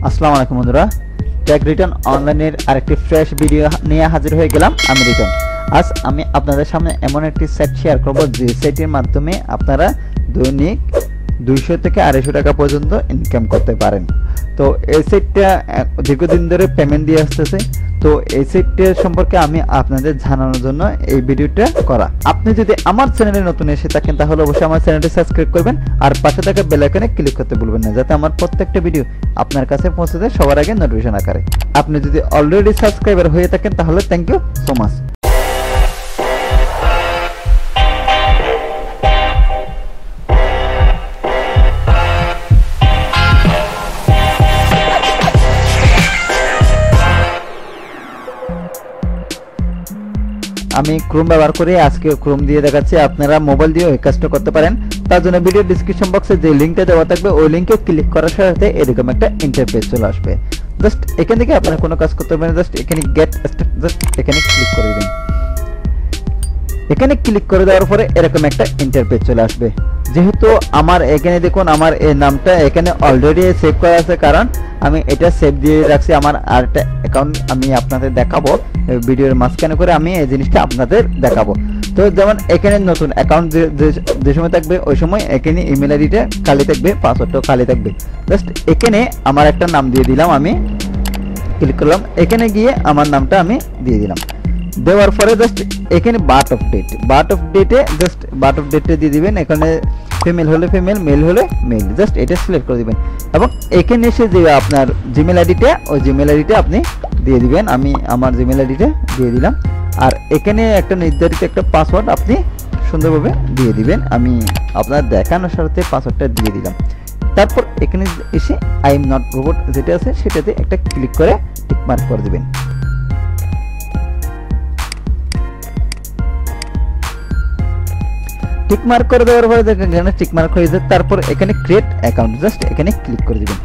আসসালামু আলাইকুম বন্ধুরা, ট্যাগ রিটন অনলাইনের আরেকটি ফ্রেশ ভিডিও নিয়ে হাজির হয়ে গেলাম। আমি রিটন। আজ আমি আপনাদের সামনে এমন একটি সেট শেয়ার করব যে সেটের মাধ্যমে আপনারা দৈনিক 200 থেকে 250 টাকা পর্যন্ত ইনকাম করতে পারেন। তো এই সেটটা দীর্ঘদিন ধরে পেমেন্ট দিয়ে আসতেছে। তো এই সেটটা সম্পর্কে আমি আপনাদের জানানোর জন্য এই ভিডিওটা করা। আপনি যদি আমার চ্যানেলে নতুন এসে থাকেন তাহলে অবশ্যই আমার চ্যানেলটি সাবস্ক্রাইব করবেন আর পাশে থাকা বেল আইকনে ক্লিক করতে ভুলবেন না, যাতে আমার প্রত্যেকটা ভিডিও আপনার কাছে পৌঁছে যায় সবার আগে নোটিফিকেশন আকারে। আপনি যদি অলরেডি সাবস্ক্রাইবার হয়ে থাকেন তাহলে থ্যাংক ইউ সো মাচ। আমি ক্রোম ব্যবহার করে আজকে ক্রোম দিয়ে দেখাচ্ছি। আপনারা মোবাইল দিয়েও এই কাজটা করতে পারেন। তার জন্য ভিডিও ডিসক্রিপশন বক্সে যে লিঙ্কটা দেওয়া থাকবে ওই লিঙ্কে ক্লিক করার সাথে এরকম একটা ইন্টারফেস চলে আসবে। জাস্ট এখান থেকে আপনারা কোনো কাজ করতে পারেন, জাস্ট এখানে গেট স্টার্ট, জাস্ট এখানে ক্লিক করে দিবেন। এখানে ক্লিক করে দেওয়ার পরে এরকম একটা ইন্টারফেস চলে আসবে। যেহেতু আমার এখানে দেখুন আমার এই নামটা এখানে অলরেডি সেভ করা আছে, কারণ আমি এটা সেভ দিয়ে রাখছি। আমার আরেকটা অ্যাকাউন্ট আমি আপনাদের দেখাবো ভিডিওর মাঝখানে করে, আমি এই জিনিসটা আপনাদের দেখাবো। তো যেমন এখানে নতুন অ্যাকাউন্ট যে সময় থাকবে ওই সময় এখানে ইমেল আইডিটা খালি থাকবে, পাসওয়ার্ডটাও খালি থাকবে। জাস্ট এখানে আমার একটা নাম দিয়ে দিলাম, আমি ক্লিক করলাম। এখানে গিয়ে আমার নামটা আমি দিয়ে দিলাম। দেওয়ার পরে জাস্ট এখানে বার্থ অফ ডেটে জাস্ট বার্থ অফ ডেটে দিয়ে দিবেন। এখানে ফিমেল হলে ফিমেল, মেল হলে মেল, জাস্ট এটা সিলেক্ট করে দিবেন। এবং এখানে এসে যে আপনার জিমেল আইডিটা, ওই জিমেল আইডিটা আপনি দিয়ে দিবেন। আমি আমার জিমেল আইডিটা দিয়ে দিলাম। আর এখানে একটা নির্ধারিত একটা পাসওয়ার্ড আপনি সুন্দরভাবে দিয়ে দিবেন। আমি আপনার দেখানোর সাথে পাসওয়ার্ডটা দিয়ে দিলাম। তারপর এখানে এসে আই এম নট রোবট যেটা আছে সেটাতে একটা ক্লিক করে টিক মার্ক করে দিবেন। টিক মার্ক করে দেওয়ার পরে দেখেন এখানে টিক মার্ক হয়ে যায়। তারপর এখানে ক্রিয়েট অ্যাকাউন্ট, জাস্ট এখানে ক্লিক করে দিবেন।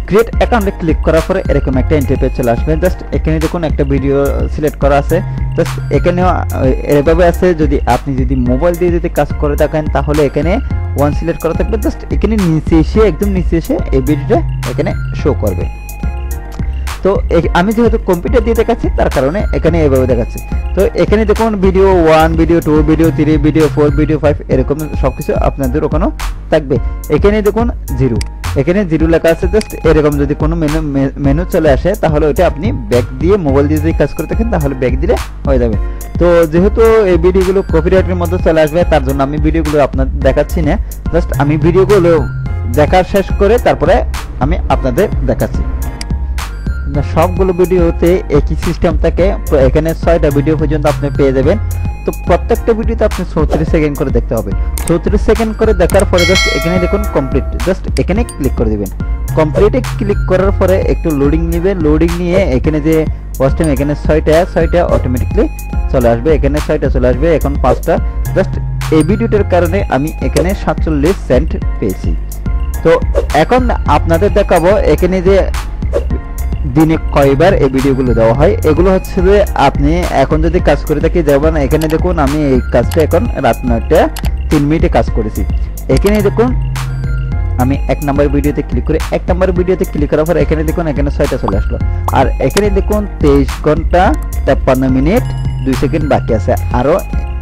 ক্রিয়েট অ্যাকাউন্টে ক্লিক করার পরে এরকম একটা ইন্টারফেস চলে আসবে। জাস্ট এখানে দেখুন একটা ভিডিও সিলেক্ট করা আছে। জাস্ট এখানেও এভাবে আছে। আপনি যদি মোবাইল দিয়ে যদি কাজ করে থাকেন তাহলে এখানে ওয়ান সিলেক্ট করা থাকবে। জাস্ট এখানে নিচে এসে একদম নিচে এসে এই ভিডিওটা এখানে শো করবে। তো আমি যেহেতু কম্পিউটার দিয়ে দেখাচ্ছি তার কারণে এখানে এভাবে দেখাচ্ছি। তো এখানে দেখুন video 1, video 2, video 3, video 4, video 5 এরকম সবকিছু আপনাদের ওখানেও থাকবে। এখানে দেখুন 0, এখানে 0 লেখা আছে। জাস্ট এরকম যদি কোনো মেনু চলে আসে তাহলে ওইটা আপনি ব্যাক দিয়ে মোবাইল দিয়ে যদি কাজ করে থাকেন তাহলে ব্যাক দিলে হয়ে যাবে। তো যেহেতু এই ভিডিওগুলো কপিরাইটের মধ্যে চলে আসবে তার জন্য আমি ভিডিওগুলো আপনাদের দেখাচ্ছি না। জাস্ট আমি ভিডিওগুলো দেখার শেষ করে তারপরে আমি আপনাদের দেখাচ্ছি। সবগুলো ভিডিওতে একই সিস্টেম থাকে। এখানে 6টা ভিডিও পর্যন্ত আপনি পেয়ে যাবেন। তো প্রত্যেকটা ভিডিওতে আপনি 34 সেকেন্ড করে দেখতে হবে। 34 সেকেন্ড করে দেখার পরে জাস্ট এখানে দেখুন কমপ্লিট, জাস্ট এখানে ক্লিক করে দিবেন। কমপ্লিটে ক্লিক করার পরে একটু লোডিং নেবে। লোডিং নিয়ে এখানে যে ওয়াচ টাইম এখানে 6টা অটোমেটিকলি চলে আসবে। এখানে 6টা চলে আসবে, এখন 5টা। জাস্ট এই ভিডিওটার কারণে আমি এখানে 47 সেন্ট পেয়েছি। তো এখন আপনাদের দেখাবো এখানে যে দিনে কয়বার এই ভিডিওগুলো দেওয়া হয়। এগুলো হচ্ছে যে আপনি এখন যদি কাজ করে থাকি, যেমন এখানে দেখুন আমি এই কাজটা এখন রাত 9টা 3 মিনিটে কাজ করেছি। এখানে দেখুন আমি 1 নম্বর ভিডিওতে ক্লিক করে 1 নম্বর ভিডিওতে ক্লিক করার পর এখানে দেখুন এখানে 6টা চলে আসলো। আর এখানে দেখুন 23 ঘন্টা 53 মিনিট 2 সেকেন্ড বাকি আছে। আরো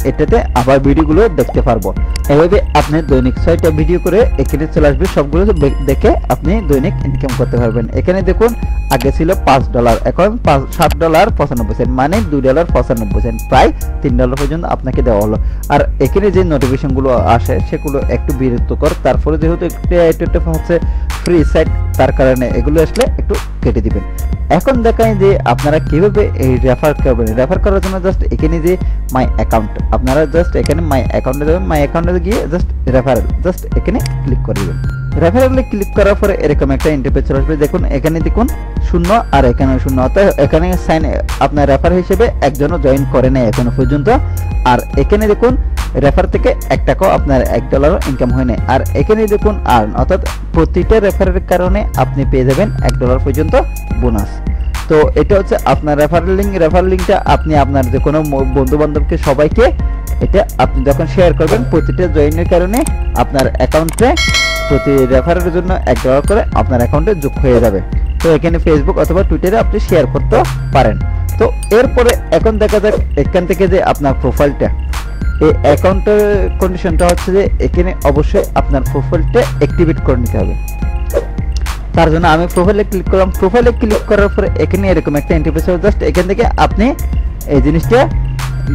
এটাতে আবার ভিডিওগুলো দেখতে পারবো। এভাবে আপনি দৈনিক 6টা ভিডিও করে এখানে চলে আসবে। সবগুলো দেখে আপনি দৈনিক ইনকাম করতে পারবেন। এখানে দেখুন আগে ছিল $5, এখন $7.95, মানে $2.95, প্রায় $3 পর্যন্ত আপনাকে দেওয়া হলো। আর এখানে যে নোটিফিকেশন গুলো আসে সেগুলো একটু বিরক্তকর। তারপরে যেহেতু একটা হচ্ছে ফ্রি সাইট, তার কারণে এগুলো আসলে একটু কেটে দিবেন। এখন দেখাই যে আপনারা কিভাবে এই রেফার করবেন। রেফার করার জন্য জাস্ট এখানে যে মাই অ্যাকাউন্ট, আপনারা জাস্ট এখানে মাই অ্যাকাউন্টে যাবেন। মাই অ্যাকাউন্টে গিয়ে জাস্ট রেফারেল, জাস্ট এখানে ক্লিক করে দিবেন। রেফারেলে ক্লিক করার পরে এরকম একটা ইন্টারফেস চলে আসবে। দেখুন এখানে দেখুন 0 আর এখানে 0, অর্থাৎ এখানে সাইন আপনার রেফার হিসেবে একজনও জয়েন করে নাই এখনো পর্যন্ত। আর এখানে দেখুন রেফার থেকে 1 টাকাও আপনার $1 ইনকাম হয় না। আর এখানে দেখুন আর্ন, অর্থাৎ প্রতিটা রেফারের কারণে আপনি পেয়ে যাবেন $1 পর্যন্ত বোনাস। তো এটা হচ্ছে আপনার রেফারেল লিঙ্কটা আপনি আপনার যে কোনো বন্ধু বান্ধবকে সবাইকে এটা আপনি যখন শেয়ার করবেন প্রতিটা জয়েনের কারণে আপনার অ্যাকাউন্টে প্রতি রেফারের জন্য $1 করে আপনার অ্যাকাউন্টে যোগ হয়ে যাবে। তো এখানে ফেসবুক অথবা টুইটারে আপনি শেয়ার করতে পারেন। তো এরপরে এখন দেখা যাক এখান থেকে যে আপনার প্রোফাইলটা, এই অ্যাকাউন্টের কন্ডিশনটা হচ্ছে যে এখানে অবশ্যই আপনার প্রোফাইলটা অ্যাক্টিভেট করে নিতে হবে। তার জন্য আমি প্রোফাইলে ক্লিক করলাম। প্রোফাইলে ক্লিক করার পরে এখানে এরকম একটা ইন্টারফেস হবে। জাস্ট এখান থেকে আপনি এই জিনিসটা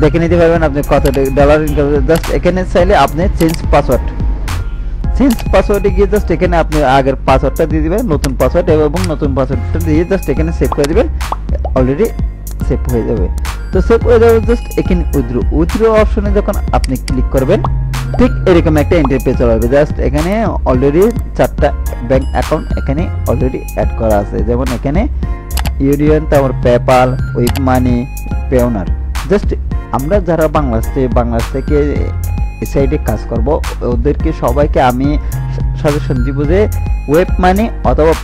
দেখে নিতে পারবেন আপনি কত ডলার ইনকাম। জাস্ট এখানে চাইলে আপনি চেঞ্জ পাসওয়ার্ডে গিয়ে জাস্ট এখানে আপনি আগের পাসওয়ার্ডটা দিয়ে দিবেন, নতুন পাসওয়ার্ড এবং নতুন পাসওয়ার্ডটা দিয়ে জাস্ট এখানে সেভ করে দিবেন। অলরেডি সেভ হয়ে যাবে। তো সেভ হয়ে যাবে। জাস্ট এখানে উইথড্র অপশনে যখন আপনি ক্লিক করবেন ঠিক এরকম একটা ইন্টারফেস চলে আসবে। জাস্ট এখানে অলরেডি 4টা ব্যাংক অ্যাকাউন্ট এখানে অলরেডি অ্যাড করা আছে। যেমন এখানে ইউরিয়ন, তারপর পেপাল, উইপ মানি, পেওনার। জাস্ট আমরা যারা বাংলাদেশ থেকে এই সাইডে কাজ করব ওদেরকে সবাইকে আমি সাজেশন দিব যে ওয়েব মানি অথবা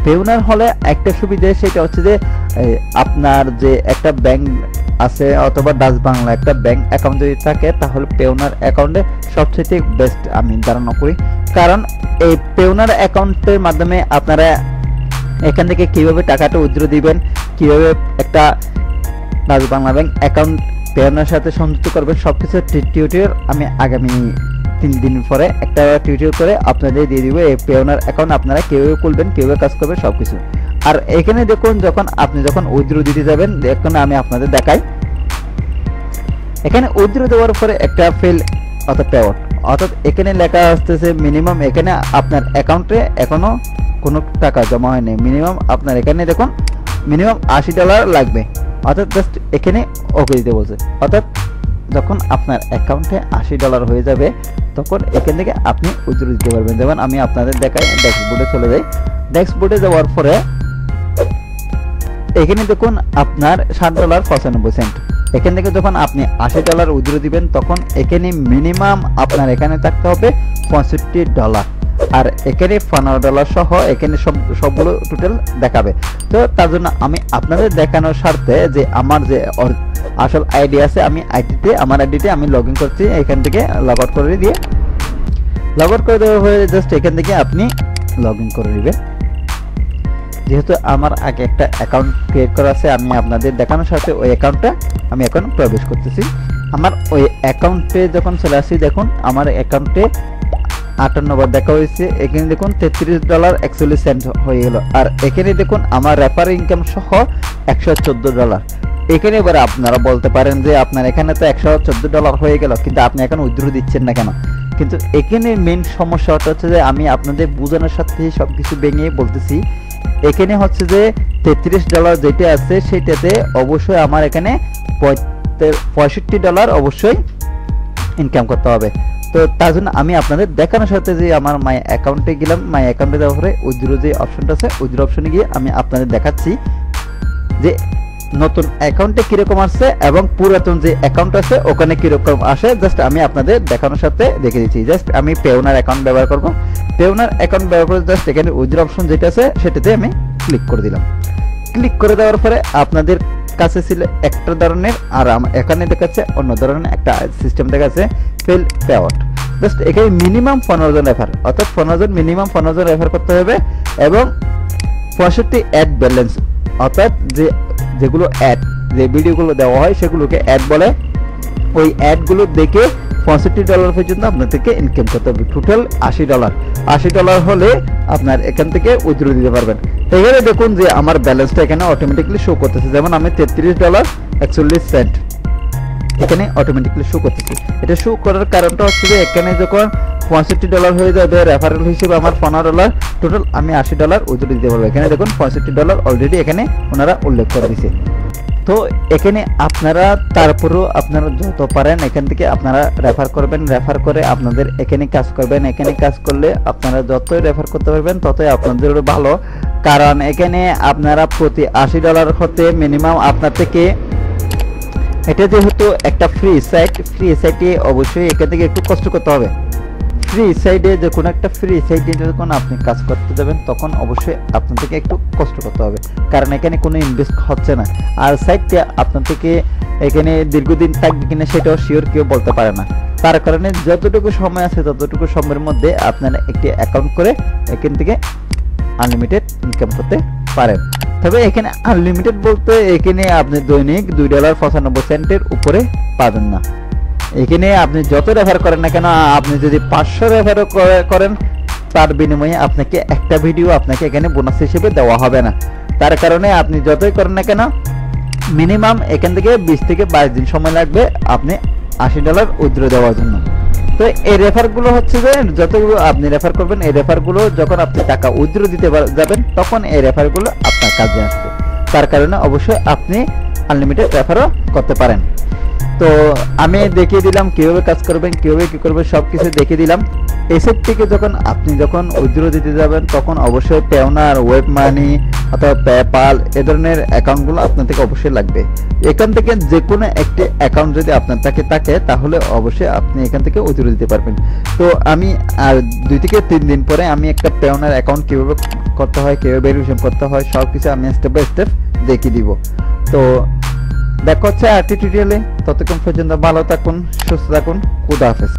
পেওনার হলে একটা সুবিধা, সেটা হচ্ছে যে আপনার যে একটা ব্যাংক আছে অথবা ডাচ বাংলা একটা ব্যাংক অ্যাকাউন্ট যদি থাকে তাহলে পেওনার অ্যাকাউন্টে সবচেয়ে বেস্ট আমি ধারণা করি। কারণ এই পেওনার অ্যাকাউন্টের মাধ্যমে আপনারা এখান থেকে কিভাবে টাকাটা উইথড্র দিবেন, কিভাবে একটা Dutch Bangla bank account Payoneer সাথে সংযুক্ত করবেন, সবকিছু টিউটোরিয়াল আমি আগামী 3 দিন পরে একটা টিউটোরিয়াল করে আপনাদের দিয়ে দিব। এই পেওনার অ্যাকাউন্ট আপনারা কিভাবে খুলবেন, কিভাবে কাজ করবেন সবকিছু। আর এখানে দেখুন আপনি যখন উইথড্র দিতে যাবেন, এখন আমি আপনাদের দেখাই। এখানে উইথড্র দেওয়ার পরে একটা ফেল অর্থাৎ পেআউট, অর্থাৎ এখানে লেখা আসতেছে মিনিমাম, এখানে আপনার অ্যাকাউন্টে এখনো কোনো টাকা জমা হয়নি। মিনিমাম আপনার এখানে দেখুন মিনিমাম $80 লাগবে। অর্থাৎ জাস্ট এখানে ওকে দিতে বলছে। অর্থাৎ যখন আপনার অ্যাকাউন্টে $80 হয়ে যাবে তখন এখান থেকে আপনি উইথড্র দিতে পারবেন। যেমন আমি আপনাদের দেখাই, ড্যাশবোর্ডে চলে যাই। ড্যাশবোর্ডে যাওয়ার পরে এখানে দেখুন আপনার $7.95। এখান থেকে যখন আপনি $80 উইথড্র দিবেন তখন এখানে মিনিমাম আপনার এখানে থাকতে হবে $65। আর এখানে $15 সহ এখানে সবগুলো টোটাল দেখাবে। তো তার জন্য আমি আপনাদের দেখানোর স্বার্থে যে আমার যে আসল আইডি আছে, আমি আমার আইডিতে আমি লগ ইন করছি। এখান থেকে লগ আউট করে দেওয়া হয়ে জাস্ট এখান থেকে আপনি লগ ইন করে নেবেন। যেহেতু আমার আগে একটা অ্যাকাউন্ট ক্রিয়েট করা আছে, আমি আপনাদের দেখানোর সাথে ওই অ্যাকাউন্টটা আমি এখন প্রবেশ করতেছি। আমার ওই অ্যাকাউন্টে যখন চলে আসি, দেখুন আমার অ্যাকাউন্টে 58 বার দেখা হয়েছে। এখানে দেখুন $33.41 হয়ে গেল। আর এখানে দেখুন আমার রেফার ইনকাম সহ $114। এখানে এবার আপনারা বলতে পারেন যে আপনার এখানে তো $114 হয়ে গেল, কিন্তু আপনি এখন উইথড্র দিচ্ছেন না কেন? কিন্তু এখানে মেইন সমস্যাটা হচ্ছে যে আমি আপনাদের বোঝানোর সাথে সবকিছু ভেঙে বলতেছি। এখানে হচ্ছে যে $33 যেটা আছে সেটাতে অবশ্যই আমার এখানে $65 অবশ্যই ইনকাম করতে হবে। তো তার জন্য আমি আপনাদের দেখানোর সাথে যে আমার মাই অ্যাকাউন্টে গেলাম, মাই অ্যাকাউন্টে যাওয়ার পরে উইথড্র যে অপশনটা আছে, উইথড্র অপশনে গিয়ে আমি আপনাদের দেখাচ্ছি যে নতুন অ্যাকাউন্টে কিরকম আসছে এবং পুরাতন যে অ্যাকাউন্ট আছে ওখানে কিরকম আসে। জাস্ট আমি আপনাদের দেখানোর সাথে দেখে দিচ্ছি। জাস্ট আমি পেওনার অ্যাকাউন্ট ব্যবহার করব। পেওনার অ্যাকাউন্ট ব্যবহার করে জাস্ট এখানে উইথড্র অপশন যেটা আছে সেটাতে আমি ক্লিক করে দিলাম। ক্লিক করে দেওয়ার পরে আপনাদের কাছে ছিল একটা ধরনের, আর এখানে দেখাচ্ছে অন্য ধরনের একটা সিস্টেম দেখাচ্ছে ফেল পেআউট। জাস্ট এখানে মিনিমাম 15 জন রেফার, অর্থাৎ 15 জন মিনিমাম 15 জন রেফার করতে হবে এবং 65 অ্যাড ব্যালেন্স, অর্থাৎ যেগুলো অ্যাড যে ভিডিওগুলো দেওয়া হয় সেগুলোকে অ্যাড বলে। ওই অ্যাডগুলো দেখে $65 পর্যন্ত আপনার থেকে ইনকাম করতে হবে। টোটাল $80 হলে আপনার এখান থেকে উইথড্র দিতে পারবেন। এখানে দেখুন যে আমার ব্যালেন্সটা এখানে অটোমেটিক্যালি শো করতেছে। যেমন আমি $33.41 এখানে অটোমেটিক্যালি শো করতেছে। এটা শো করার কারণটা হচ্ছে যে এখানে যখন $65 হয়ে যাবে রেফারেল হিসেবে আমার $15, টোটাল আমি $80 উইথড্র দিতে পারবো। এখানে দেখুন $65 অলরেডি এখানে ওনারা উল্লেখ করে দিয়েছে। তো এখানে আপনারা তারপরেও আপনারা যত পারেন এখান থেকে আপনারা রেফার করবেন, রেফার করে আপনাদের এখানে কাজ করবেন। এখানে কাজ করলে আপনারা যতই রেফার করতে পারবেন ততই আপনাদের ভালো। কারণ এখানে আপনারা প্রতি $80 হতে মিনিমাম আপনার থেকে, এটা যেহেতু একটা ফ্রি সাইটে অবশ্যই এখান থেকে একটু কষ্ট করতে হবে। ফ্রি সাইডে যখন একটা ফ্রি সাইডে যখন আপনি কাজ করতে যাবেন তখন অবশ্যই আপনার থেকে একটু কষ্ট করতে হবে, কারণ এখানে কোনো ইনভেস্ট হচ্ছে না। আর সাইটটা আপনার থেকে এখানে দীর্ঘদিন থাকবে কিনা সেটাও শিওর কেউ বলতে পারে না। তার কারণে যতটুকু সময় আছে ততটুকু সময়ের মধ্যে আপনারা একটি অ্যাকাউন্ট করে এখান থেকে আনলিমিটেড ইনকাম করতে পারেন। তবে এখানে আনলিমিটেড বলতে এখানে আপনি দৈনিক $2.95 উপরে পাবেন না। এখানে আপনি যত রেফার করেন না কেন, আপনি যদি 500 রেফার করেন, তার বিনিময়ে আপনাকে একটা ভিডিও আপনাকে এখানে বোনাস হিসেবে দেওয়া হবে না। তার কারণে আপনি যতই করেন না কেন, মিনিমাম এখান থেকে 20 থেকে 22 দিন সময় লাগবে আপনি $80 উইথড্র দেওয়ার জন্য। তো এই রেফারগুলো হচ্ছে যে যতগুলো আপনি রেফার করবেন, এই রেফারগুলো যখন আপনি টাকা উইথড্র দিতে যাবেন তখন এই রেফারগুলো আপনার কাজে আসবে। তার কারণে অবশ্যই আপনি আনলিমিটেড রেফারও করতে পারেন। তো আমি দেখিয়ে দিলাম কিভাবে কাজ করবেন, কিভাবে কি করবেন, সবকিছু দেখিয়ে দিলাম। এসব থেকে যখন উইথড্র দিতে যাবেন তখন অবশ্যই পেওনার, ওয়েব মানি অথবা পেপাল এ ধরনের অ্যাকাউন্টগুলো আপনার থেকে অবশ্যই লাগবে। এখান থেকে যে কোনো একটি অ্যাকাউন্ট যদি আপনার থাকে তাহলে অবশ্যই আপনি এখান থেকে উইথড্র দিতে পারবেন। তো আমি আর 2 থেকে 3 দিন পরে আমি একটা পেওনার অ্যাকাউন্ট কিভাবে করতে হয়, কিভাবে ভেরিফিকেশন করতে হয়, সবকিছু আমি স্টেপ বাই স্টেপ দেখিয়ে দিব। তো দেখা হচ্ছে আরেকটি টিউটোরিয়ালে। ততক্ষণ পর্যন্ত ভালো থাকুন, সুস্থ থাকুন, খুদা হাফেজ।